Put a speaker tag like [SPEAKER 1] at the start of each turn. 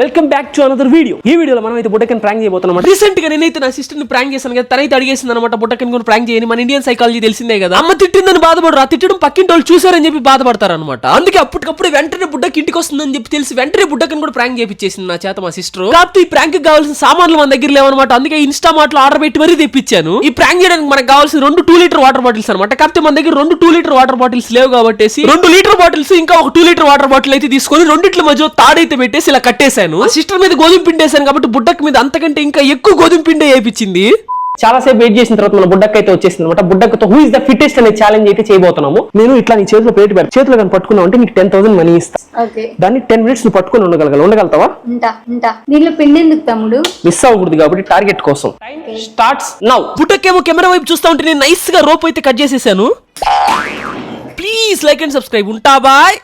[SPEAKER 1] Welcome back to another video. ఈ వీడియోలో మనం అయితే బుడ్డకన్ ప్రాంక్ చేయబోతున్నాం. రీసెంట్ గా నేనైతే నా సిస్టర్ ని ప్రాంక్ చేశాను కదా, తనైతే అడిగేసింది అనమాట బుడ్డకన్ కూడా ప్రాంక్ చేయని. మన ఇండియన్ సైకాలజీ తెలిసిందే కదా, అమ్మ తిట్టిందని బాధపడరు, ఆ తిట్టడం పక్కింటి వాళ్ళు చూసారని చెప్పి బాధపడతారు అనమాట. అందుకే అప్పటికప్పుడు వెంటనే బుడ్డకి ఇంటికి వస్తుందని చెప్పి తెలిసి వెంటనే బుడ్డకన్ కూడా ప్రాంక్ చేపించేసింది నా చేత మా సిస్టర్. కాకపోతే ఈ ప్రాంక్ కావాల్సిన సామాన్లు మన దగ్గర లేవన్నమాట. అందుకే ఇన్స్టా మార్ట్ లో ఆర్డర్ పెట్టి మరీ తెప్పించాను. ఈ ప్రాంక్ చేయడానికి మనకు కావాల్సిన 2 లీటర్ వాటర్ బాటిల్స్ అనమాట. కాకపోతే మన దగ్గర 2 లీటర్ వాటర్ బాటిల్స్ లేవు కాబట్టి 2 లీటర్ బాటిల్స్ ఇంకా ఒక 2 లీటర్ వాటర్ బాటిల్ అయితే తీసుకొని రెండిట్ల మధ్య తాడైతే పెట్టేసి ఇలా కట్టేశాను. సిస్టర్ మీద గోధుమ పిండి వేసాను కాబట్టి బుడ్డక్ మీద అంతకంటే ఇంకా ఎక్కువ గోధుమ పిండి వేయించింది. చాలా సేపు వెయిట్ చేసిన తర్వాత మన బుడ్డక్ అయితే వచ్చేసింది అనమాట. బుడ్డక్తో హూ ఇస్ ద ఫిట్టెస్ట్ అనే ఛాలెంజ్ అయితే చేయబోతున్నాము. నేను ఇట్లా నీ చేతిలో ప్లేట్ పెట్టి చేతిలో కానీ పట్టుకున్నావు అంటే నీకు 10,000 మనీ ఇస్తా. దాన్ని 10 మినిట్స్ నువ్వు పట్టుకుని ఉండగలుగుతావా?
[SPEAKER 2] దీనిలో పిండి ఎందుకు తమ్ముడు?
[SPEAKER 1] మిస్ అవ్వకూడదు కాబట్టి టార్గెట్ కోసం. Starts now. బుడ్డకేమో కెమెరా వైపు చూస్తా ఉంటే నేను నైస్ గా రోప్ అయితే కట్ చేసేసాను. Please like and subscribe. ఉంటా బాయ్.